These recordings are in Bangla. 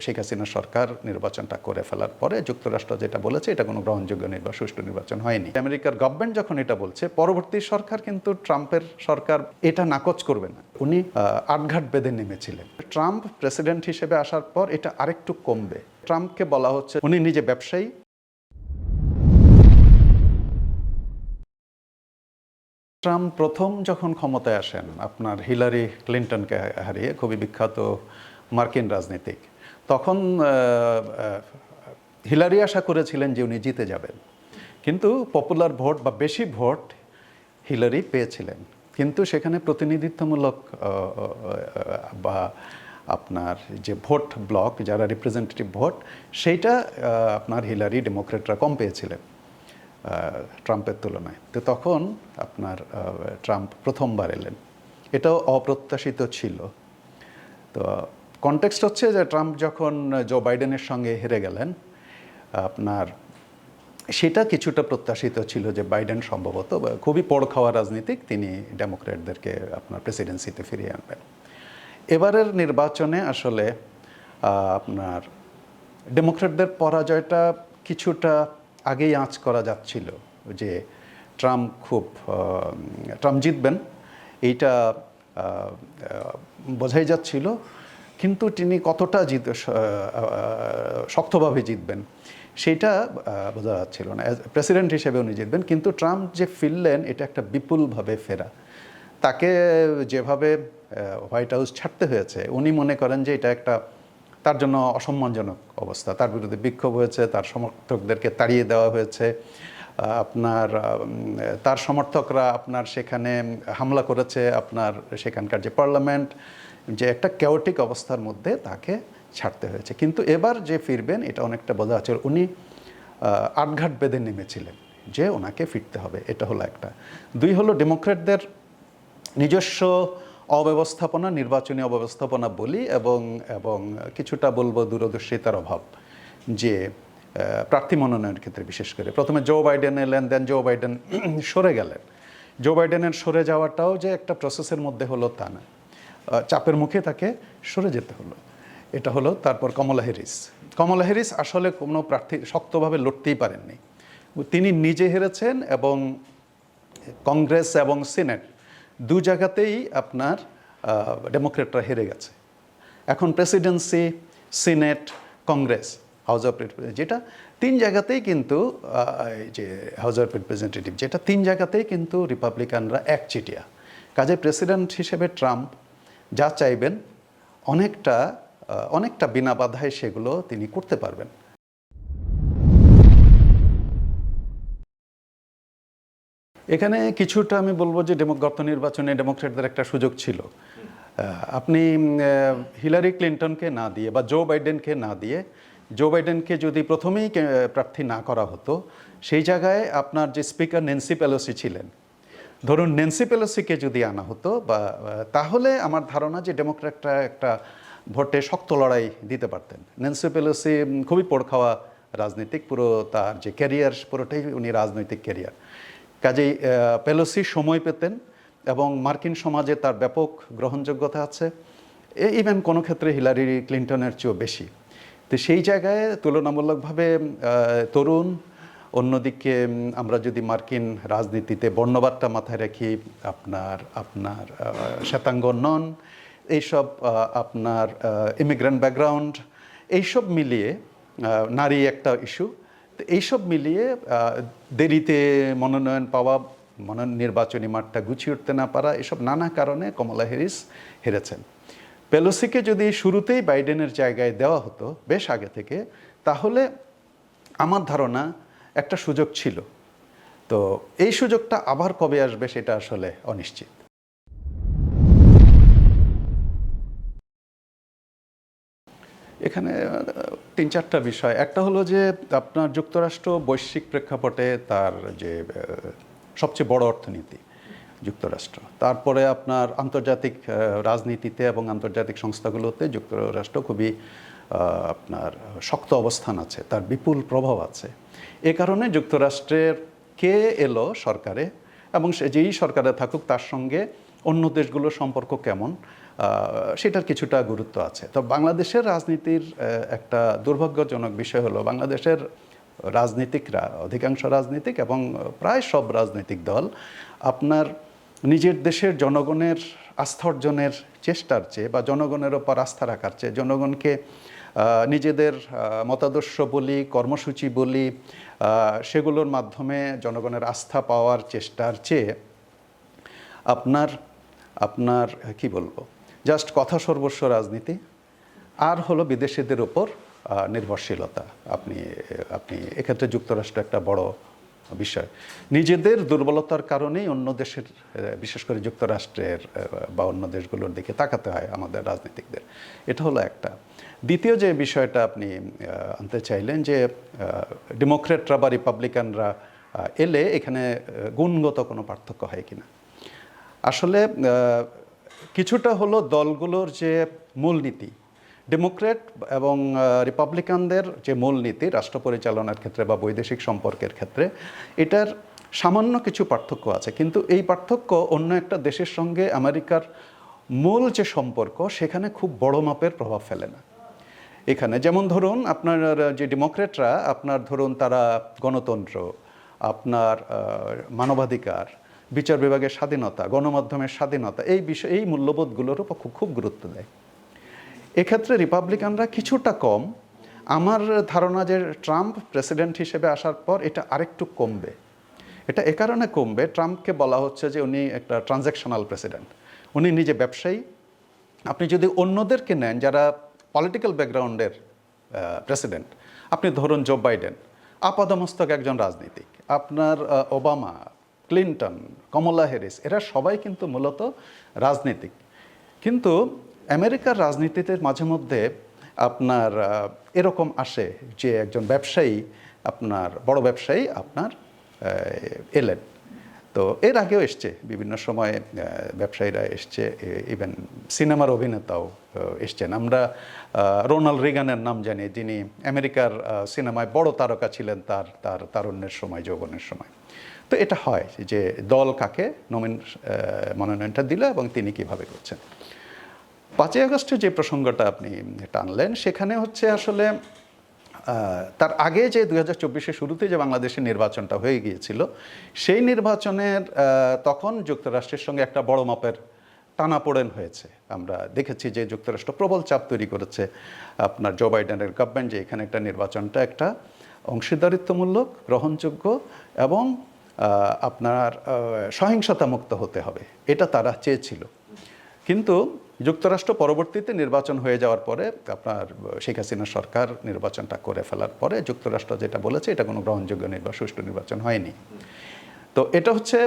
শেখ হাসিনা সরকার নির্বাচনটা করে ফেলার পরে যুক্তরাষ্ট্র যেটা বলেছে এটা কোনো গ্রহণযোগ্য সুষ্ঠু নির্বাচন হয়নি। আমেরিকার গভর্নমেন্ট যখন এটা বলছে, পরবর্তী সরকার কিন্তু ট্রাম্পের সরকার এটা নাকচ করবে না। উনি আটঘাট বেঁধে নেমেছিলেন। ট্রাম্প প্রেসিডেন্ট হিসেবে আসার পর এটা আরেকটু কমবে। ট্রাম্পকে বলা হচ্ছে উনি নিজে ব্যবসায়ী। ট্রাম্প প্রথম যখন ক্ষমতায় আসেন আপনার হিলারি ক্লিন্টনকে হারিয়ে, খুবই বিখ্যাত মার্কিন রাজনীতিক, তখন হিলারি আশা করেছিলেন যে উনি জিতে যাবেন, কিন্তু পপুলার ভোট বা বেশি ভোট হিলারি পেয়েছিলেন, কিন্তু সেখানে প্রতিনিধিত্বমূলক বা আপনার যে ভোট ব্লক, যারা রিপ্রেজেন্টেটিভ ভোট, সেইটা আপনার হিলারি ডেমোক্রেটরা কম পেয়েছিলেন ট্রাম্পের তুলনায়। তো তখন আপনার ট্রাম্প প্রথমবার এলেন, এটাও অপ্রত্যাশিত ছিল। তো কনটেক্সট হচ্ছে যে ট্রাম্প যখন জো বাইডেনের সঙ্গে হেরে গেলেন, আপনার সেটা কিছুটা প্রত্যাশিত ছিল যে বাইডেন সম্ভবত খুবই পোড় খাওয়া রাজনীতিক, তিনি ডেমোক্র্যাটদেরকে আপনার প্রেসিডেন্সিতে ফিরিয়ে আনবেন। এবারের নির্বাচনে আসলে আপনার ডেমোক্র্যাটদের পরাজয়টা কিছুটা আগেই আঁচ করা যাচ্ছিল যে ট্রাম্প জিতবেন, এইটা বোঝাই যাচ্ছিল, কিন্তু তিনি কতটা শক্তভাবে জিতবেন সেটা বোঝা যাচ্ছিল না। প্রেসিডেন্ট হিসেবে উনি জিতবেন, কিন্তু ট্রাম্প যে ফিরলেন এটা একটা বিপুলভাবে ফেরা। তাকে যেভাবে হোয়াইট হাউস ছাড়তে হয়েছে, উনি মনে করেন যে এটা একটা তার জন্য অসম্মানজনক অবস্থা। তার বিরুদ্ধে বিক্ষোভ হয়েছে, তার সমর্থকদেরকে তাড়িয়ে দেওয়া হয়েছে, আপনার তার সমর্থকরা আপনার সেখানে হামলা করেছে, আপনার সেখানকার যে পার্লামেন্ট, যে একটা ক্যাওটিক অবস্থার মধ্যে তাকে ছাড়তে হয়েছে। কিন্তু এবার যে ফিরবেন এটা অনেকটা বোঝা যাচ্ছে, উনি আটঘাট বেঁধে নেমেছিলেন যে ওনাকে ফিরতে হবে। এটা হলো একটা। দুই হলো ডেমোক্র্যাটদের নিজস্ব অব্যবস্থাপনা, নির্বাচনী অব্যবস্থাপনা বলি, এবং কিছুটা বলবো দূরদর্শিতার অভাব, যে প্রার্থী মনোনয়নের ক্ষেত্রে বিশেষ করে প্রথমে জো বাইডেন এলেন, দেন জো বাইডেন সরে গেলেন। জো বাইডেনের সরে যাওয়াটাও যে একটা প্রসেসের মধ্যে হলো তা না, চাপের মুখে তাকে সরে যেতে হলো। এটা হলো। তারপর কমলা হ্যারিস আসলে কোনো প্রার্থী শক্তভাবে লড়তেই পারেননি, তিনি নিজে হেরেছেন, এবং কংগ্রেস এবং সিনেট দু জায়গাতেই আপনার ডেমোক্রেটরা হেরে গেছে। এখন Presidency, senate, Congress, house of representative, যেটা তিন জায়গাতেই কিন্তু যে হাউস অফ রিপ্রেজেন্টেটিভ, যেটা তিন জায়গাতেই কিন্তু রিপাবলিকানরা একচেটিয়া। কাজে প্রেসিডেন্ট হিসেবে ট্রাম্প যা চাইবেন অনেকটা বিনা বাধায় সেগুলো তিনি করতে পারবেন। এখানে কিছুটা আমি বলবো যে গত নির্বাচনে ডেমোক্রেটদের একটা সুযোগ ছিল। আপনি হিলারি ক্লিন্টনকে না দিয়ে বা জো বাইডেনকে না দিয়ে, জো বাইডেনকে যদি প্রথমেই প্রার্থী না করা হতো, সেই জায়গায় আপনার যে স্পিকার ন্যান্সি পেলোসি ছিলেন, ধরুন ন্যান্সি পেলোসিকে যদি আনা হতো তাহলে আমার ধারণা যে ডেমোক্র্যাটরা একটা ভোটে শক্ত লড়াই দিতে পারতেন। ন্যান্সি পেলোসি খুবই পোড় খাওয়া রাজনীতিক, পুরো তার যে ক্যারিয়ার পুরোটাই উনি রাজনৈতিক ক্যারিয়ার। কাজেই পেলোসি সময় পেতেন, এবং মার্কিন সমাজে তার ব্যাপক গ্রহণযোগ্যতা আছে, ইভেন কোনো ক্ষেত্রে হিলারি ক্লিন্টনের চেয়েও বেশি। তো সেই জায়গায় তুলনামূলকভাবে তরুণ, অন্যদিকে আমরা যদি মার্কিন রাজনীতিতে বর্ণবাদটা মাথায় রাখি, আপনার শ্বেতাঙ্গ নন, এইসব আপনার ইমিগ্রেন্ট ব্যাকগ্রাউন্ড, এইসব মিলিয়ে নারী একটা ইস্যু, তো এইসব মিলিয়ে দেরিতে মনোনয়ন পাওয়া, নির্বাচনী মাঠটা গুছিয়ে উঠতে না পারা, এসব নানা কারণে কমলা হ্যারিস হেরেছেন। পেলোসিকে যদি শুরুতেই বাইডেনের জায়গায় দেওয়া হতো বেশ আগে থেকে, তাহলে আমার ধারণা একটা সুযোগ ছিল। তো এই সুযোগটা আবার কবে আসবে সেটা আসলে অনিশ্চিত। এখানে তিন চারটা বিষয়। একটা হলো যে আপনার যুক্তরাষ্ট্র বৈশ্বিক প্রেক্ষাপটে তার যে সবচেয়ে বড় অর্থনীতি যুক্তরাষ্ট্র, তারপরে আপনার আন্তর্জাতিক রাজনীতিতে এবং আন্তর্জাতিক সংস্থাগুলোতে যুক্তরাষ্ট্র খুবই আপনার শক্ত অবস্থান আছে, তার বিপুল প্রভাব আছে। এ কারণে যুক্তরাষ্ট্রের কে এলো সরকারে, এবং সে যেই সরকারে থাকুক তার সঙ্গে অন্য দেশগুলোর সম্পর্ক কেমন, সেটার কিছুটা গুরুত্ব আছে। তো বাংলাদেশের রাজনীতির একটা দুর্ভাগ্যজনক বিষয় হলো বাংলাদেশের রাজনীতিকরা, অধিকাংশ রাজনীতিক এবং প্রায় সব রাজনৈতিক দল আপনার নিজের দেশের জনগণের আস্থা অর্জনের চেষ্টার চেয়ে বা জনগণের ওপর আস্থা রাখার চেয়ে জনগণকে নিজেদের মতাদর্শ বলি, কর্মসূচি বলি, সেগুলোর মাধ্যমে জনগণের আস্থা পাওয়ার চেষ্টার চেয়ে আপনার আপনার কি বলবো, জাস্ট কথা সর্বস্ব রাজনীতি আর হলো বিদেশিদের উপর নির্ভরশীলতা। আপনি আপনি এক্ষেত্রে যুক্তরাষ্ট্র একটা বড় বিষয়। নিজেদের দুর্বলতার কারণেই অন্য দেশের, বিশেষ করে যুক্তরাষ্ট্রের বা অন্য দেশগুলোর দিকে তাকাতে হয় আমাদের রাজনীতিকদের। এটা হলো একটা। দ্বিতীয় যে বিষয়টা আপনি আনতে চাইলেন যে ডেমোক্রেটরা বা রিপাবলিকানরা এলে এখানে গুণগত কোনো পার্থক্য হয় কিনা। আসলে কিছুটা হলো দলগুলোর যে মূলনীতি, ডেমোক্র্যাট এবং রিপাবলিকানদের যে মূলনীতি রাষ্ট্র পরিচালনার ক্ষেত্রে বা বৈদেশিক সম্পর্কের ক্ষেত্রে, এটার সামান্য কিছু পার্থক্য আছে, কিন্তু এই পার্থক্য অন্য একটা দেশের সঙ্গে আমেরিকার মূল যে সম্পর্ক সেখানে খুব বড় মাপের প্রভাব ফেলে না। এখানে যেমন ধরুন আপনার যে ডেমোক্র্যাটরা, আপনার ধরুন তারা গণতন্ত্র, আপনার মানবাধিকার, বিচার বিভাগের স্বাধীনতা, গণমাধ্যমের স্বাধীনতা, এই বিষয়, এই মূল্যবোধগুলোর উপর খুব গুরুত্ব দেয়। এক্ষেত্রে রিপাবলিকানরা কিছুটা কম। আমার ধারণা যে ট্রাম্প প্রেসিডেন্ট হিসেবে আসার পর এটা আরেকটু কমবে। এটা এ কারণে কমবে, ট্রাম্পকে বলা হচ্ছে যে উনি একটা ট্রানজ্যাকশনাল প্রেসিডেন্ট, উনি নিজে ব্যবসায়ী। আপনি যদি অন্যদেরকে নেন যারা পলিটিক্যাল ব্যাকগ্রাউন্ডের প্রেসিডেন্ট, আপনি ধরুন জো বাইডেন, আপাদমস্তক একজন রাজনীতিক। আপনার ওবামা, ক্লিন্টন, কমলা হ্যারিস, এরা সবাই কিন্তু মূলত রাজনীতিক। কিন্তু আমেরিকার রাজনীতিতে মাঝে মধ্যে আপনার এরকম আসে যে একজন ব্যবসায়ী, আপনার বড় ব্যবসায়ী আপনার এলেন। তো এর আগেও এসছে, বিভিন্ন সময়ে ব্যবসায়ীরা এসছে, ইভেন সিনেমার অভিনেতাও এসছেন। আমরা রোনাল্ড রিগানের নাম জানি, যিনি আমেরিকার সিনেমায় বড় তারকা ছিলেন তার তারুণ্যের সময়, যৌবনের সময়। তো এটা হয় যে দল কাকে মনোনয়নটা দিল এবং তিনি কিভাবে করছেন। 5ই আগস্টের যে প্রসঙ্গটা আপনি টানলেন, সেখানে হচ্ছে আসলে তার আগে যে 2024-এর শুরুতে যে বাংলাদেশের নির্বাচনটা হয়ে গিয়েছিল, সেই নির্বাচনের তখন যুক্তরাষ্ট্রের সঙ্গে একটা বড় মাপের টানাপোড়েন হয়েছে। আমরা দেখেছি যে যুক্তরাষ্ট্র প্রবল চাপ তৈরি করেছে আপনার জো বাইডেনের গভর্নমেন্ট, যে এখানে একটা নির্বাচনটা একটা অংশীদারিত্বমূলক, গ্রহণযোগ্য এবং আপনার সহিংসতা মুক্ত হতে হবে, এটা তারা চেয়েছিল। কিন্তু যুক্তরাষ্ট্র পরবর্তীতে নির্বাচন হয়ে যাওয়ার পরে, আপনার শেখ হাসিনা সরকার নির্বাচনটা করে ফেলার পরে যুক্তরাষ্ট্র যেটা বলেছে এটা কোনো গ্রহণযোগ্য সুষ্ঠু নির্বাচন হয়নি। তো এটা হচ্ছে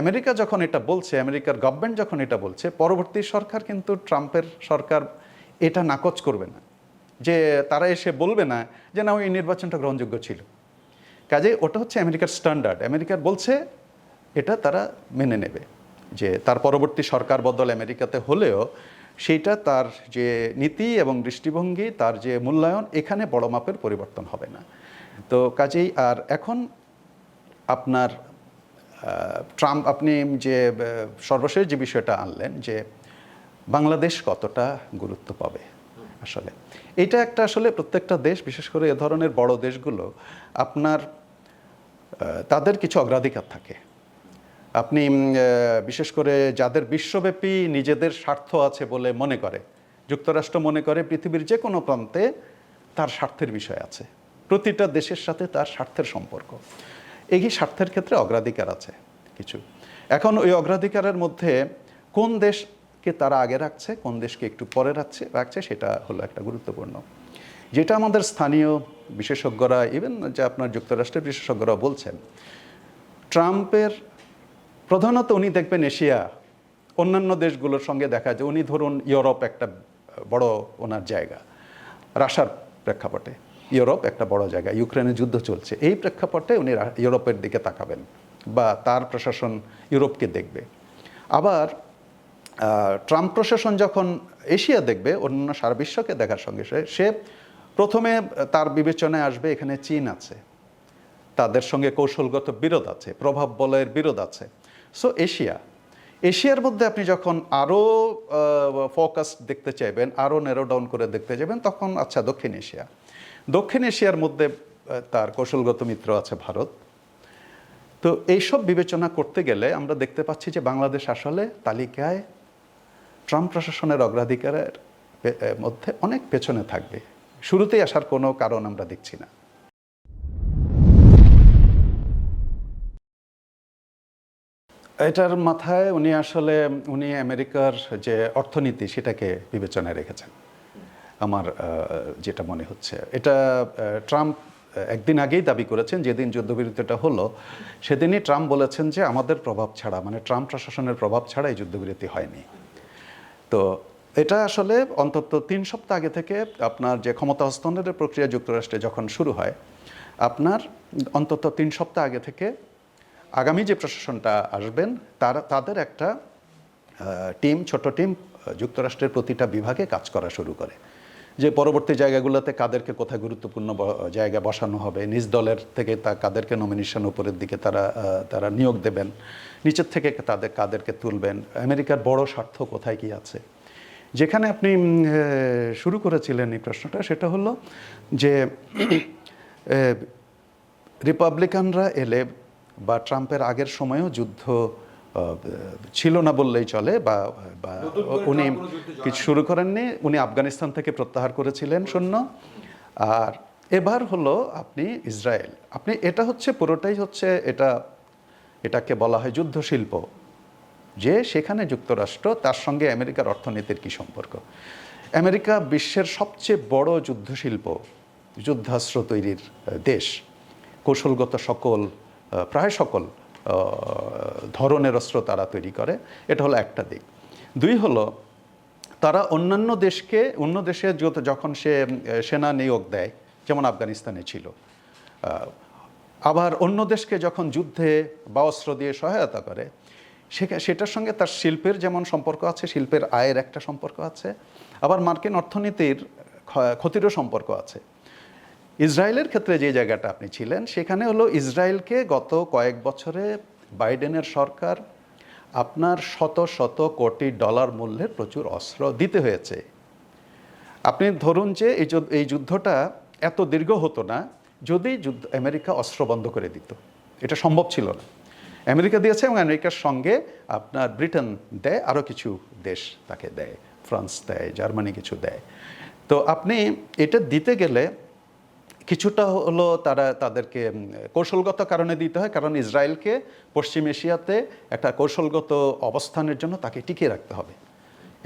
আমেরিকা যখন এটা বলছে, আমেরিকার গভর্নমেন্ট যখন এটা বলছে, পরবর্তী সরকার কিন্তু ট্রাম্পের সরকার এটা নাকচ করবে না, যে তারা এসে বলবে না যে না ওই নির্বাচনটা গ্রহণযোগ্য ছিল। কাজে ওটা হচ্ছে আমেরিকার স্ট্যান্ডার্ড, আমেরিকার বলছে এটা তারা মেনে নেবে, যে তার পরবর্তী সরকার বদল আমেরিকাতে হলেও সেইটা তার যে নীতি এবং দৃষ্টিভঙ্গি, তার যে মূল্যায়ন, এখানে বড় মাপের পরিবর্তন হবে না। তো কাজেই আর এখন আপনার ট্রাম্প, আপনি যে সর্বশেষ যে বিষয়টা আনলেন যে বাংলাদেশ কতটা গুরুত্ব পাবে, আসলে এটা একটা, আসলে প্রত্যেকটা দেশ, বিশেষ করে এ ধরনের বড় দেশগুলো, আপনার তাদের কিছু অগ্রাধিকার থাকে। আপনি বিশেষ করে যাদের বিশ্বব্যাপী নিজেদের স্বার্থ আছে বলে মনে করে, যুক্তরাষ্ট্র মনে করে পৃথিবীর যে কোনো প্রান্তে তার স্বার্থের বিষয় আছে, প্রতিটা দেশের সাথে তার স্বার্থের সম্পর্ক, এই স্বার্থের ক্ষেত্রে অগ্রাধিকার আছে কিছু। এখন ওই অগ্রাধিকারের মধ্যে কোন দেশকে তারা আগে রাখছে, কোন দেশকে একটু পরে রাখছে, সেটা হলো একটা গুরুত্বপূর্ণ। যেটা আমাদের স্থানীয় বিশেষজ্ঞরা, ইভেন যে আপনার যুক্তরাষ্ট্রের বিশেষজ্ঞরা বলছেন, ট্রাম্পের প্রধানত উনি দেখবেন এশিয়া, অন্যান্য দেশগুলোর সঙ্গে দেখা যায়, উনি ধরুন ইউরোপ একটা বড় ওনার জায়গা, রাশিয়ার প্রেক্ষাপটে ইউরোপ একটা বড় জায়গা, ইউক্রেনের যুদ্ধ চলছে, এই প্রেক্ষাপটে উনি ইউরোপের দিকে তাকাবেন বা তার প্রশাসন ইউরোপকে দেখবে। আবার ট্রাম্প প্রশাসন যখন এশিয়া দেখবে, অন্য সারা বিশ্বকে দেখার সঙ্গে সে প্রথমে তার বিবেচনায় আসবে এখানে চীন আছে, তাদের সঙ্গে কৌশলগত বিরোধ আছে, প্রভাব বলয়ের বিরোধ আছে। সো এশিয়া, এশিয়ার মধ্যে আপনি যখন আরও ফোকাস দেখতে চাইবেন, আরও ন্যারো ডাউন করে দেখতে চাইবেন, তখন আচ্ছা দক্ষিণ এশিয়া। দক্ষিণ এশিয়ার মধ্যে তার কৌশলগত মিত্র আছে ভারত। তো এইসব বিবেচনা করতে গেলে আমরা দেখতে পাচ্ছি যে বাংলাদেশ আসলে তালিকায় ট্রাম্প প্রশাসনের অগ্রাধিকারের মধ্যে অনেক পেছনে থাকবে, শুরুতেই আসার কোনো কারণ আমরা দেখছি না। এটার মাথায় উনি আমেরিকার যে অর্থনীতি সেটাকে বিবেচনায় রেখেছেন আমার যেটা মনে হচ্ছে। এটা ট্রাম্প একদিন আগেই দাবি করেছেন, যেদিন যুদ্ধবিরতিটা হলো সেদিনই ট্রাম্প বলেছেন যে আমাদের প্রভাব ছাড়া, মানে ট্রাম্প প্রশাসনের প্রভাব ছাড়া এই যুদ্ধবিরতি হয়নি। তো এটা আসলে অন্তত 3 সপ্তাহ আগে থেকে আপনার যে ক্ষমতা হস্তান্তরের প্রক্রিয়া যুক্তরাষ্ট্রে যখন শুরু হয়, আপনার অন্তত 3 সপ্তাহ আগে থেকে আগামী যে প্রশাসনটা আসবেন তাদের একটা ছোট টিম যুক্তরাষ্ট্রের প্রতিটা বিভাগে কাজ করা শুরু করে, যে পরবর্তী জায়গাগুলোতে কাদেরকে কোথায় গুরুত্বপূর্ণ জায়গায় বসানো হবে, নিজ দলের থেকে কাদেরকে নমিনেশন উপরের দিকে তারা নিয়োগ দেবেন, নিচের থেকে কাদেরকে তুলবেন, আমেরিকার বড় স্বার্থ কোথায় কি আছে। যেখানে আপনি শুরু করেছিলেন এই প্রশ্নটা, সেটা হলো যে রিপাবলিকানরা এলে বা ট্রাম্পের আগের সময়েও যুদ্ধ ছিল না বললেই চলে, বা উনি কিছু শুরু করেননি। উনি আফগানিস্তান থেকে প্রত্যাহার করেছিলেন সৈন্য। আর এবার হলো আপনি ইসরায়েল, এটা হচ্ছে পুরোটাই হচ্ছে এটাকে বলা হয় যুদ্ধ শিল্প, যে সেখানে যুক্তরাষ্ট্র তার সঙ্গে আমেরিকার অর্থনীতির কী সম্পর্ক। আমেরিকা বিশ্বের সবচেয়ে বড় যুদ্ধশিল্প, যুদ্ধাস্ত্র তৈরির দেশ, কৌশলগত প্রায় সকল ধরনের অস্ত্র তারা তৈরি করে। এটা হলো একটা দিক। 2 হলো তারা অন্য দেশে যখন সে সেনা নিয়োগ দেয়, যেমন আফগানিস্তানে ছিল, আবার অন্য দেশকে যখন যুদ্ধে বা অস্ত্র দিয়ে সহায়তা করে, সেটার সঙ্গে তার শিল্পের যেমন সম্পর্ক আছে, শিল্পের আয়ের একটা সম্পর্ক আছে, আবার মার্কিন অর্থনীতির ক্ষতিরও সম্পর্ক আছে। ইসরায়েলের ক্ষেত্রে যে জায়গাটা আপনি ছিলেন, সেখানে হলো ইসরায়েলকে গত কয়েক বছরে বাইডেনের সরকার আপনার শত শত কোটি ডলার মূল্যের প্রচুর অস্ত্র দিতে হয়েছে। আপনি ধরুন যে এই যুদ্ধটা এত দীর্ঘ হতো না যদি আমেরিকা অস্ত্র বন্ধ করে দিত। এটা সম্ভব ছিল না। আমেরিকা দিয়েছে, এবং আমেরিকার সঙ্গে আপনার ব্রিটেন দেয়, আরও কিছু দেশ তাকে দেয়, ফ্রান্স দেয়, জার্মানি কিছু দেয়। তো আপনি এটা দিতে গেলে কিছুটা হলো তাদেরকে কৌশলগত কারণে দিতে হয়, কারণ ইসরায়েলকে পশ্চিম এশিয়াতে একটা কৌশলগত অবস্থানের জন্য তাকে টিকিয়ে রাখতে হবে,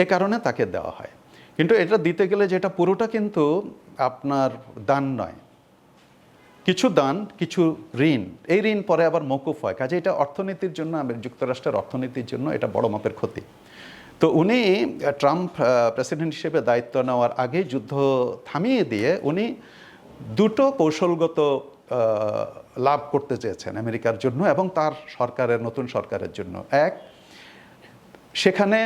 এ কারণে তাকে দেওয়া হয়। কিন্তু এটা দিতে গেলে যেটা পুরোটা কিন্তু আপনার দান নয়, কিছু দান, কিছু ঋণ। এই ঋণ পরে আবার মওকুফ হয়, কাজে এটা অর্থনীতির জন্য, যুক্তরাষ্ট্রের অর্থনীতির জন্য এটা বড় মাপের ক্ষতি। তো উনি ট্রাম্প প্রেসিডেন্ট হিসেবে দায়িত্ব নেওয়ার আগে যুদ্ধ থামিয়ে দিয়ে উনি 2টো কৌশলগত লাভ করতে চেয়েছেন আমেরিকার জন্য এবং তার নতুন সরকারের জন্য। এক, সেখানে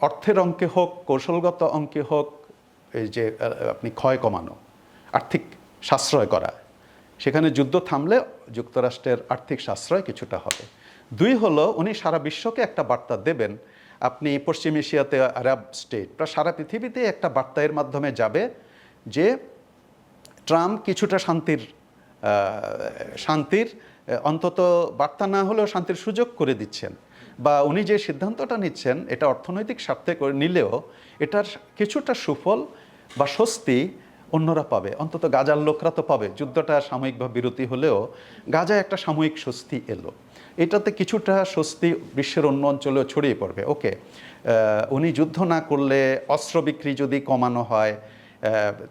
অর্থের অঙ্কে হোক, কৌশলগত অঙ্কে হোক, এই যে আপনি ক্ষয় কমানো, আর্থিক সাশ্রয় করা, সেখানে যুদ্ধ থামলে যুক্তরাষ্ট্রের আর্থিক সাশ্রয় কিছুটা হবে। 2 হলো উনি সারা বিশ্বকে একটা বার্তা দেবেন, আপনি পশ্চিম এশিয়াতে, আরব স্টেট, প্রায় সারা পৃথিবীতে একটা বার্তা এর মাধ্যমে যাবে যে ট্রাম্প কিছুটা শান্তির অন্তত বার্তা না হলেও শান্তির সুযোগ করে দিচ্ছেন, বা উনি যে সিদ্ধান্তটা নিচ্ছেন এটা অর্থনৈতিক স্বার্থে করে নিলেও এটার কিছুটা সুফল বা স্বস্তি অন্যরা পাবে, অন্তত গাজার লোকরা তো পাবে। যুদ্ধটা সাময়িকভাবে বিরতি হলেও গাজায় একটা সাময়িক স্বস্তি এলো, এটাতে কিছুটা স্বস্তি বিশ্বের অন্য অঞ্চলেও ছড়িয়ে পড়বে। ওকে, উনি যুদ্ধ না করলে, অস্ত্র বিক্রি যদি কমানো হয়,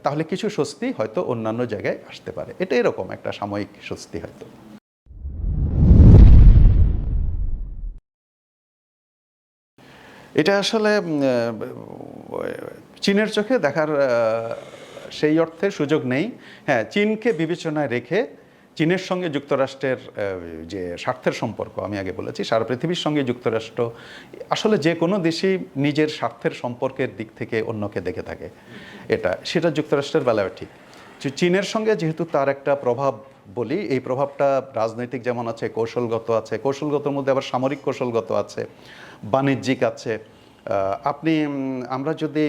তাহলে কিছু স্বস্তি হয়তো অন্যান্য জায়গায় আসতে পারে। এটা এরকম একটা সাময়িক স্বস্তি হয়তো। এটা আসলে চীনের চোখে দেখার সেই অর্থে সুযোগ নেই। হ্যাঁ, চীনকে বিবেচনায় রেখে চীনের সঙ্গে যুক্তরাষ্ট্রের যে স্বার্থের সম্পর্ক, আমি আগে বলেছি, সারা পৃথিবীর সঙ্গে যুক্তরাষ্ট্র আসলে যে কোনো দেশই নিজের স্বার্থের সম্পর্কের দিক থেকে অন্যকে দেখে থাকে, সেটা যুক্তরাষ্ট্রের বেলায় ঠিক। চীনের সঙ্গে যেহেতু তার একটা প্রভাব বলি, এই প্রভাবটা রাজনৈতিক যেমন আছে, কৌশলগত আছে, কৌশলগতর মধ্যে আবার সামরিক কৌশলগত আছে, বাণিজ্যিক আছে। আমরা যদি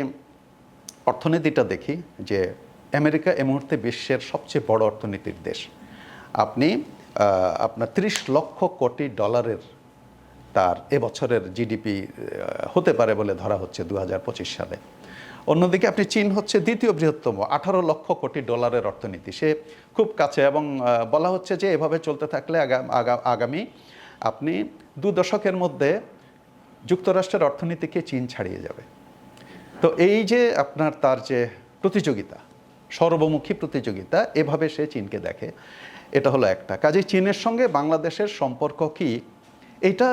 অর্থনীতিটা দেখি যে আমেরিকা এই মুহূর্তে বিশ্বের সবচেয়ে বড় অর্থনীতির দেশ। আপনার 30 লক্ষ কোটি ডলারের তার এবছরের জিডিপি হতে পারে বলে ধরা হচ্ছে 2025 সালে। অন্যদিকে আপনি চীন হচ্ছে দ্বিতীয় বৃহত্তম, 18 লক্ষ কোটি ডলারের অর্থনীতি, সে খুব কাছে। এবং বলা হচ্ছে যে এভাবে চলতে থাকলে আগামী আপনি 2 দশকের মধ্যে যুক্তরাষ্ট্রের অর্থনীতিকে চীন ছাড়িয়ে যাবে। তো এই যে আপনার তার যে প্রতিযোগিতা, সর্বমুখী প্রতিযোগিতা, এভাবে সে চীনকে দেখে, এটা হলো একটা। কাজেই চীনের সঙ্গে বাংলাদেশের সম্পর্ক কি, এটা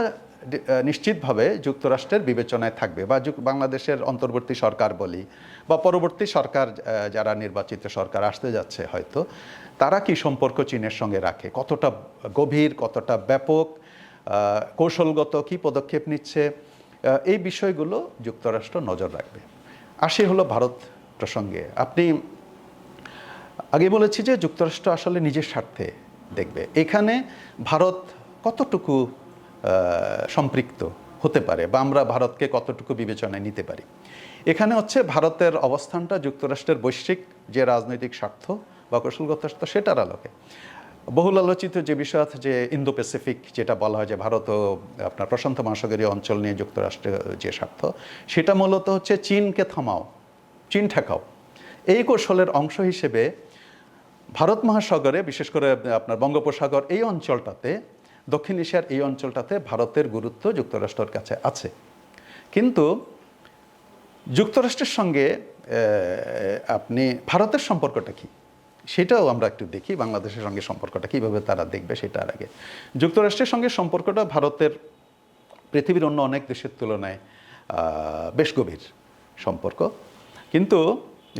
নিশ্চিতভাবে যুক্তরাষ্ট্রের বিবেচনায় থাকবে। বা বাংলাদেশের অন্তর্বর্তী সরকার বলি বা পরবর্তী সরকার, যারা নির্বাচিত সরকার আসতে যাচ্ছে হয়তো, তারা কি সম্পর্ক চীনের সঙ্গে রাখে, কতটা গভীর, কতটা ব্যাপক, কৌশলগত কি পদক্ষেপ নিচ্ছে, এই বিষয়গুলো যুক্তরাষ্ট্র নজর রাখবে। আসি হলো ভারত প্রসঙ্গে। আপনি আগে বলেছি যে যুক্তরাষ্ট্র আসলে নিজের স্বার্থে দেখবে। এখানে ভারত কতটুকু সম্পৃক্ত হতে পারে বা আমরা ভারতকে কতটুকু বিবেচনায় নিতে পারি, এখানে হচ্ছে ভারতের অবস্থানটা যুক্তরাষ্ট্রের বৈশ্বিক যে রাজনৈতিক স্বার্থ বা কৌশলগত স্বার্থ, সেটার আলোকে। বহুল আলোচিত যে বিষয় আছে যে ইন্দো প্যাসিফিক, যেটা বলা হয় যে ভারত ও আপনার প্রশান্ত মহাসাগরীয় অঞ্চল নিয়ে যুক্তরাষ্ট্রের যে স্বার্থ, সেটা মূলত হচ্ছে চীনকে থামাও, চীন ঠেকাও। এই কৌশলের অংশ হিসেবে ভারত মহাসাগরে, বিশেষ করে আপনার বঙ্গোপসাগর এই অঞ্চলটাতে, দক্ষিণ এশিয়ার এই অঞ্চলটাতে ভারতের গুরুত্ব যুক্তরাষ্ট্রের কাছে আছে। কিন্তু যুক্তরাষ্ট্রের সঙ্গে আপনি ভারতের সম্পর্কটা কি, সেটাও আমরা একটু দেখি। বাংলাদেশের সঙ্গে সম্পর্কটা কীভাবে তারা দেখবে সেটার আগে, যুক্তরাষ্ট্রের সঙ্গে সম্পর্কটা ভারতের পৃথিবীর অন্য অনেক দেশের তুলনায় বেশ গভীর সম্পর্ক। কিন্তু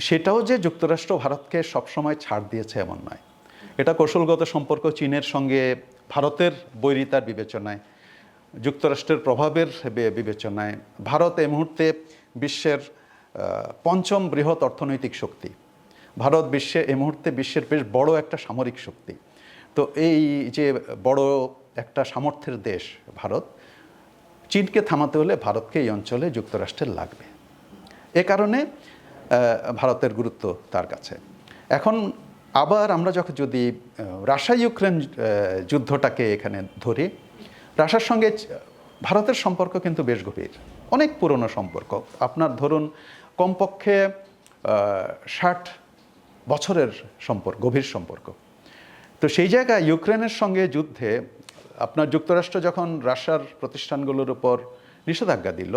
সেটাও যে যুক্তরাষ্ট্র ভারতকে সবসময় ছাড় দিয়েছে এমন নয়। এটা কৌশলগত সম্পর্ক চীনের সঙ্গে ভারতের বৈরিতার বিবেচনায়, যুক্তরাষ্ট্রের প্রভাবের বিবেচনায়। ভারত এই মুহূর্তে বিশ্বের 5ম বৃহৎ অর্থনৈতিক শক্তি। ভারত এই মুহূর্তে বিশ্বের বেশ বড় একটা সামরিক শক্তি। তো এই যে বড় একটা সামর্থ্যের দেশ ভারত, চীনকে থামাতে হলে ভারতকে এই অঞ্চলে যুক্তরাষ্ট্রের লাগবে। এ কারণে ভারতের গুরুত্ব তার কাছে। এখন আবার আমরা যদি রাশিয়া ইউক্রেন যুদ্ধটাকে এখানে ধরি, রাশিয়ার সঙ্গে ভারতের সম্পর্ক কিন্তু বেশ গভীর, অনেক পুরনো সম্পর্ক। আপনার ধরুন কমপক্ষে 60 বছরের সম্পর্ক, গভীর সম্পর্ক। তো সেই জায়গায় ইউক্রেনের সঙ্গে যুদ্ধে আপনার যুক্তরাষ্ট্র যখন রাশিয়ার প্রতিষ্ঠানগুলোর উপর নিষেধাজ্ঞা দিল,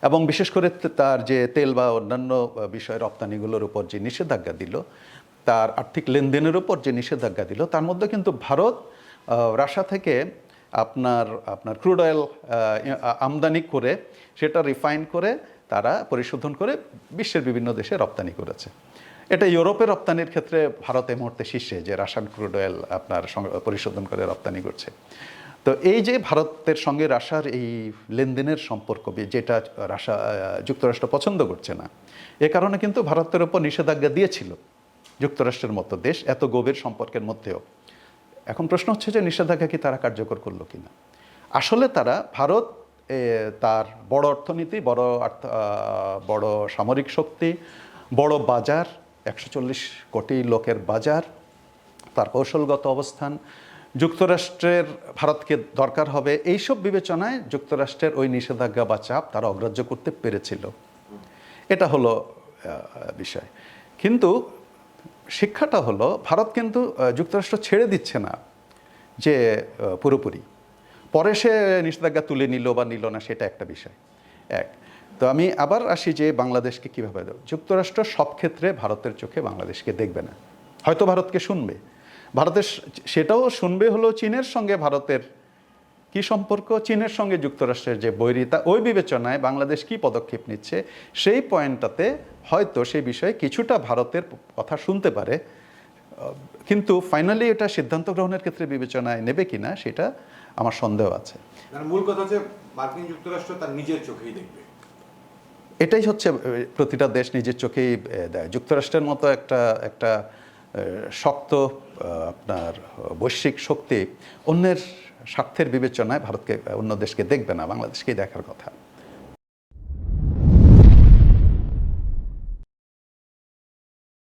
এবং বিশেষ করে তার যে তেল বা অন্যান্য বিষয় রপ্তানিগুলোর উপর যে নিষেধাজ্ঞা দিল, তার আর্থিক লেনদেনের উপর যে নিষেধাজ্ঞা দিল, তার মধ্যে কিন্তু ভারত রাশিয়া থেকে আপনার ক্রুড অয়েল আমদানি করে সেটা রিফাইন করে তারা পরিশোধন করে বিশ্বের বিভিন্ন দেশে রপ্তানি করেছে। এটা ইউরোপের রপ্তানির ক্ষেত্রে ভারত এই মুহূর্তে শীর্ষে, যে রাশিয়ান ক্রুড অয়েল আপনার পরিশোধন করে রপ্তানি করছে। তো এই যে ভারতের সঙ্গে রাশিয়ার এই লেনদেনের সম্পর্ক, যেটা যুক্তরাষ্ট্র পছন্দ করছে না, এ কারণে কিন্তু ভারতের উপর নিষেধাজ্ঞা দিয়েছিল যুক্তরাষ্ট্রের মতো দেশ এত গভীর সম্পর্কের মধ্যেও। এখন প্রশ্ন হচ্ছে যে নিষেধাজ্ঞা কি তারা কার্যকর করলো কিনা। আসলে ভারত তার বড় অর্থনীতি, বড় সামরিক শক্তি, বড় বাজার, 140 কোটি লোকের বাজার, তার কৌশলগত অবস্থান, যুক্তরাষ্ট্রের ভারতকে দরকার হবে, এইসব বিবেচনায় যুক্তরাষ্ট্রের ওই নিষেধাজ্ঞা বা চাপ তারা অগ্রাহ্য করতে পেরেছিল। এটা হলো বিষয়। কিন্তু শিক্ষাটা হলো ভারত কিন্তু যুক্তরাষ্ট্র ছেড়ে দিচ্ছে না যে পুরোপুরি, পরে সে নিষেধাজ্ঞা তুলে নিল বা নিল না, সেটা একটা বিষয়। তো আমি আবার আসি যে বাংলাদেশকে কীভাবে দেব। যুক্তরাষ্ট্র সব ক্ষেত্রে ভারতের চোখে বাংলাদেশকে দেখবে না, হয়তো ভারতকে শুনবে, সেটাও শুনবে হলো চীনের সঙ্গে ভারতের কি সম্পর্ক, চীনের সঙ্গে যুক্তরাষ্ট্রের যে বৈরিতা, ওই বিবেচনায় বাংলাদেশ কি পদক্ষেপ নিচ্ছে, সেই পয়েন্টটাতে হয়তো সেই বিষয়ে কিছুটা ভারতের কথা শুনতে পারে। কিন্তু ফাইনালি এটা সিদ্ধান্ত গ্রহণের ক্ষেত্রে বিবেচনায় নেবে কিনা সেটা আমার সন্দেহ আছে। মূল কথা হচ্ছে মার্কিন যুক্তরাষ্ট্র তার নিজের চোখেই দেখবে, এটাই হচ্ছে প্রতিটা দেশ নিজের চোখেই দেয়। যুক্তরাষ্ট্রের মতো একটা শক্ত আপনার বৈশ্বিক শক্তি অন্যের স্বার্থের বিবেচনায় ভারতকে অন্য দেশকে দেখবে না, বাংলাদেশকেই দেখার কথা।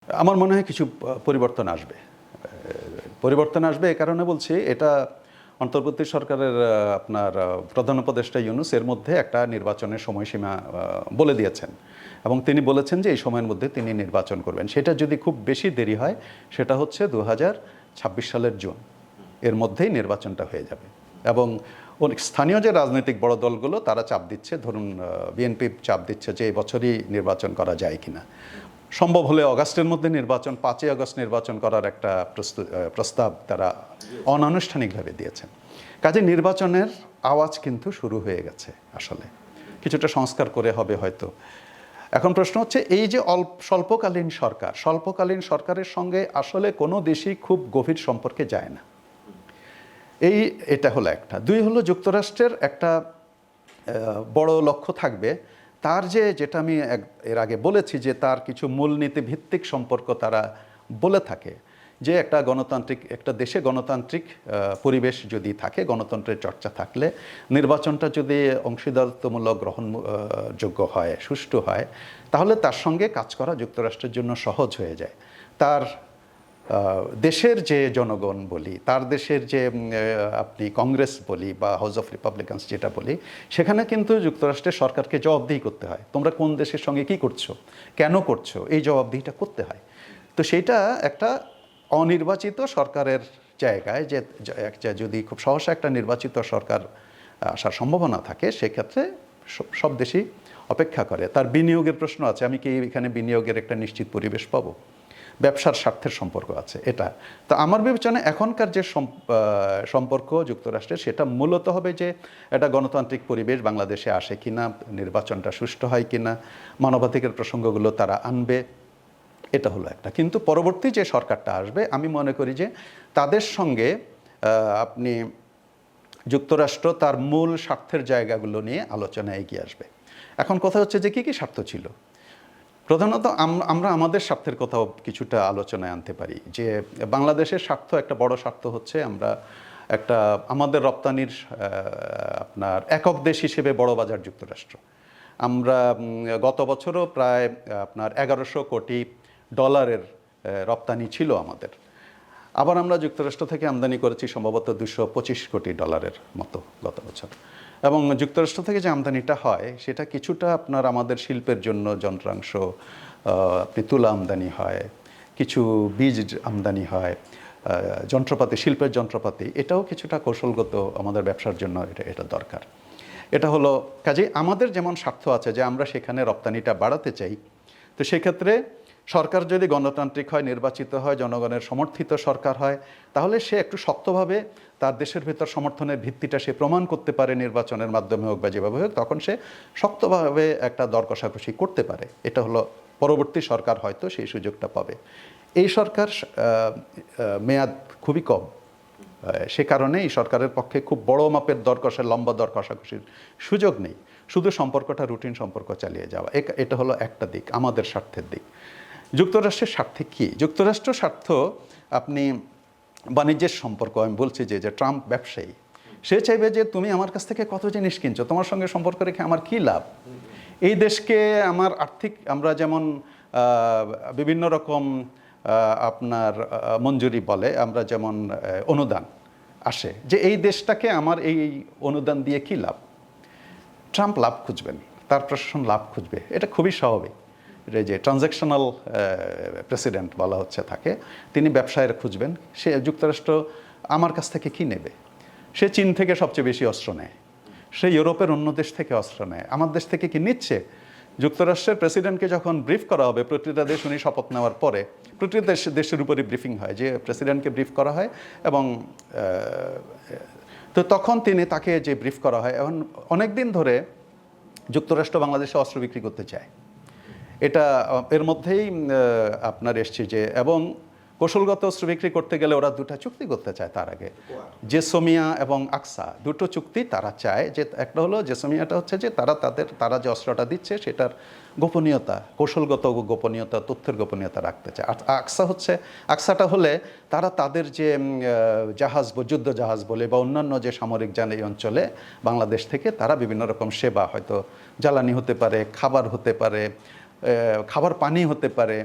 আমার মনে হয় কিছু পরিবর্তন আসবে। পরিবর্তন আসবে এ কারণে বলছি, এটা অন্তর্বর্তী সরকারের আপনার প্রধান উপদেষ্টা ইউনূস এর মধ্যে একটা নির্বাচনের সময়সীমা বলে দিয়েছেন, এবং তিনি বলেছেন যে এই সময়ের মধ্যে তিনি নির্বাচন করবেন। সেটা যদি খুব বেশি দেরি হয়, সেটা হচ্ছে 2026 সালের জুন, এর মধ্যেই নির্বাচনটা হয়ে যাবে। এবং স্থানীয় যে রাজনৈতিক বড় দলগুলো তারা চাপ দিচ্ছে, ধরুন বিএনপি চাপ দিচ্ছে যে এই বছরই নির্বাচন করা যায় কিনা, সম্ভব হলে অগাস্টের মধ্যে নির্বাচন, 5ই আগস্ট নির্বাচন করার একটা প্রস্তাব তারা অনানুষ্ঠানিকভাবে দিয়েছেন। কাজে নির্বাচনের আওয়াজ কিন্তু শুরু হয়ে গেছে, আসলে কিছুটা সংস্কার করে হবে হয়তো। এখন প্রশ্ন হচ্ছে, এই যে স্বল্পকালীন সরকারের সঙ্গে আসলে কোনো দেশই খুব গভীর সম্পর্কে যায় না। এটা হলো একটা। দুই হলো, যুক্তরাষ্ট্রের একটা বড় লক্ষ্য থাকবে, তার যেটা আমি এর আগে বলেছি যে তার কিছু মূলনীতি ভিত্তিক সম্পর্ক তারা বলে থাকে, যে একটা দেশে গণতান্ত্রিক পরিবেশ যদি থাকে, গণতন্ত্রের চর্চা থাকলে, নির্বাচনটা যদি অংশীদারিত্বমূলক গ্রহণযোগ্য হয়, সুষ্ঠু হয়, তাহলে তার সঙ্গে কাজ করা যুক্তরাষ্ট্রের জন্য সহজ হয়ে যায়। তার দেশের যে জনগণ বলি, তার দেশের যে আপনি কংগ্রেস বলি বা হাউস অফ রিপাবলিকানস যেটা বলি, সেখানে কিন্তু যুক্তরাষ্ট্রের সরকারকে জবাবদিহি করতে হয়। তোমরা কোন দেশের সঙ্গে কি করছো, কেন করছো, এই জবাবদিহিটা করতে হয়। তো সেইটা একটা অনির্বাচিত সরকারের জায়গায়, যে যদি খুব সহসা একটা নির্বাচিত সরকার আসার সম্ভাবনা থাকে, সেক্ষেত্রে সব দেশই অপেক্ষা করে। তার বিনিয়োগের প্রশ্ন আছে, আমি কি এখানে বিনিয়োগের একটা নিশ্চিত পরিবেশ পাবো, ব্যবসার স্বার্থের সম্পর্ক আছে এটা। তো আমার বিবেচনায় এখনকার যে সম্পর্ক যুক্তরাষ্ট্রের, সেটা মূলত হবে যে একটা গণতান্ত্রিক পরিবেশ বাংলাদেশে আসে কিনা, নির্বাচনটা সুষ্ঠু হয় কিনা, মানবাধিকার প্রসঙ্গগুলো তারা আনবে, এটা হলো একটা। কিন্তু পরবর্তী যে সরকারটা আসবে, আমি মনে করি যে তাদের সঙ্গে আপনি যুক্তরাষ্ট্র তার মূল স্বার্থের জায়গাগুলো নিয়ে আলোচনায় এগিয়ে আসবে। এখন কথা হচ্ছে যে কী স্বার্থ ছিল। প্রধানত আমরা আমাদের স্বার্থের কথাও কিছুটা আলোচনায় আনতে পারি, যে বাংলাদেশের স্বার্থ, একটা বড় স্বার্থ হচ্ছে আমরা আমাদের রপ্তানির আপনার একক দেশ হিসেবে বড় বাজার যুক্তরাষ্ট্র। আমরা গত বছরও প্রায় আপনার 1100 কোটি ডলারের রপ্তানি ছিল আমাদের। আবার আমরা যুক্তরাষ্ট্র থেকে আমদানি করেছি সম্ভবত 225 কোটি ডলারের মতো গত বছর। এবং যুক্তরাষ্ট্র থেকে যে আমদানিটা হয়, সেটা কিছুটা আপনার আমাদের শিল্পের জন্য যন্ত্রাংশ, আপনি তুলা আমদানি হয়, কিছু বীজ আমদানি হয়, যন্ত্রপাতি, শিল্পের যন্ত্রপাতি, এটাও কিছুটা কৌশলগত আমাদের ব্যবসার জন্য এটা দরকার। এটা হলো, কাজে আমাদের যেমন স্বার্থ আছে যে আমরা সেখানে রপ্তানিটা বাড়াতে চাই, তো সেক্ষেত্রে সরকার যদি গণতান্ত্রিক হয়, নির্বাচিত হয়, জনগণের সমর্থিত সরকার হয়, তাহলে সে একটু শক্তভাবে তার দেশের ভেতর সমর্থনের ভিত্তিটা সে প্রমাণ করতে পারে, নির্বাচনের মাধ্যমে হোক বা যেভাবে হোক, তখন সে শক্তভাবে একটা দর কষাকষি করতে পারে। এটা হলো, পরবর্তী সরকার হয়তো সেই সুযোগটা পাবে। এই সরকার মেয়াদ খুবই কম, সে কারণে এই সরকারের পক্ষে খুব বড় মাপের লম্বা দর কষাকষির সুযোগ নেই, শুধু সম্পর্কটা রুটিন সম্পর্ক চালিয়ে যাওয়া। এটা হলো একটা দিক, আমাদের স্বার্থের দিক। যুক্তরাষ্ট্রের স্বার্থে কি? যুক্তরাষ্ট্র স্বার্থ, আপনি বাণিজ্যের সম্পর্ক, আমি বলছি যে ট্রাম্প ব্যবসায়ী, সে চাইবে যে তুমি আমার কাছ থেকে কত জিনিস কিনছো, তোমার সঙ্গে সম্পর্ক রেখে আমার কী লাভ। এই দেশকে আমার আর্থিক, আমরা যেমন বিভিন্ন রকম আপনার মঞ্জুরি বলে, আমরা যেমন অনুদান আসে, যে এই দেশটাকে আমার এই অনুদান দিয়ে কী লাভ। ট্রাম্প লাভ খুঁজবেন, তার প্রশাসন লাভ খুঁজবে, এটা খুবই স্বাভাবিক। যে ট্রানজ্যাকশনাল প্রেসিডেন্ট বলা হচ্ছে তাকে, তিনি ব্যবসায়ের খুঁজবেন। সে যুক্তরাষ্ট্র আমার কাছ থেকে কি নেবে? সে চীন থেকে সবচেয়ে বেশি অস্ত্র নেয়, সে ইউরোপের অন্য দেশ থেকে অস্ত্র নেয়, আমার দেশ থেকে কি নিচ্ছে? যুক্তরাষ্ট্রের প্রেসিডেন্টকে যখন ব্রিফ করা হবে, প্রতিটা দেশ উনি শপথ নেওয়ার পরে প্রতিটা দেশের উপরে ব্রিফিং হয়, যে প্রেসিডেন্টকে ব্রিফ করা হয়, এবং তো তখন তাকে যে ব্রিফ করা হয়, এখন অনেক দিন ধরে যুক্তরাষ্ট্র বাংলাদেশে অস্ত্র বিক্রি করতে চায়, এটা এর মধ্যেই আপনার এসছে যে, এবং কৌশলগত অস্ত্র বিক্রি করতে গেলে ওরা দুটো চুক্তি করতে চায় তার আগে, জেসমিয়া এবং আকসা দুটো চুক্তি তারা চায়। যে একটা হলো জেসমিয়াটা হচ্ছে যে তারা যে অস্ত্রটা দিচ্ছে সেটার গোপনীয়তা, কৌশলগত গোপনীয়তা, তথ্যের গোপনীয়তা রাখতে চায়। আর আকসাটা হলে তারা তাদের যে জাহাজ, যুদ্ধ জাহাজ বলে বা অন্যান্য যে সামরিক যান এই অঞ্চলে বাংলাদেশ থেকে তারা বিভিন্ন রকম সেবা, হয়তো জ্বালানি হতে পারে, খাবার হতে পারে, খাবার পানি হতে পারে,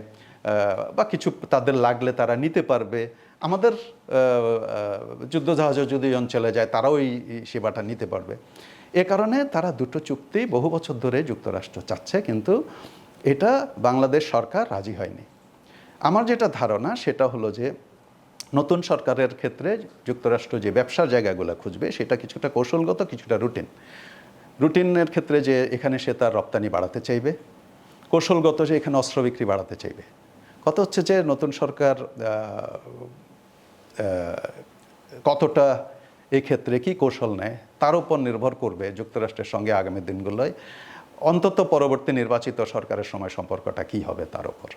বা কিছু তাদের লাগলে তারা নিতে পারবে। আমাদের যুদ্ধজাহাজও যদি অঞ্চলে যায় তারাও এই সেবাটা নিতে পারবে। এ কারণে তারা দুটো চুক্তি বহু বছর ধরে যুক্তরাষ্ট্র চাচ্ছে, কিন্তু এটা বাংলাদেশ সরকার রাজি হয়নি। আমার যেটা ধারণা সেটা হলো যে নতুন সরকারের ক্ষেত্রে যুক্তরাষ্ট্র যে ব্যবসার জায়গাগুলো খুঁজবে সেটা কিছুটা কৌশলগত, কিছুটা রুটিনের ক্ষেত্রে যে এখানে সে তার রপ্তানি বাড়াতে চাইবে, কৌশলগত যে এখানে অস্ত্র বিক্রি বাড়াতে চাইবে। কথা হচ্ছে যে নতুন সরকার কতটা এই ক্ষেত্রে কি কৌশল নেয় তার উপর নির্ভর করবে যুক্তরাষ্ট্রের সঙ্গে আগামী দিনগুলোয় অন্তত পরবর্তী নির্বাচিত সরকারের সময় সম্পর্কটা কি হবে তার উপর।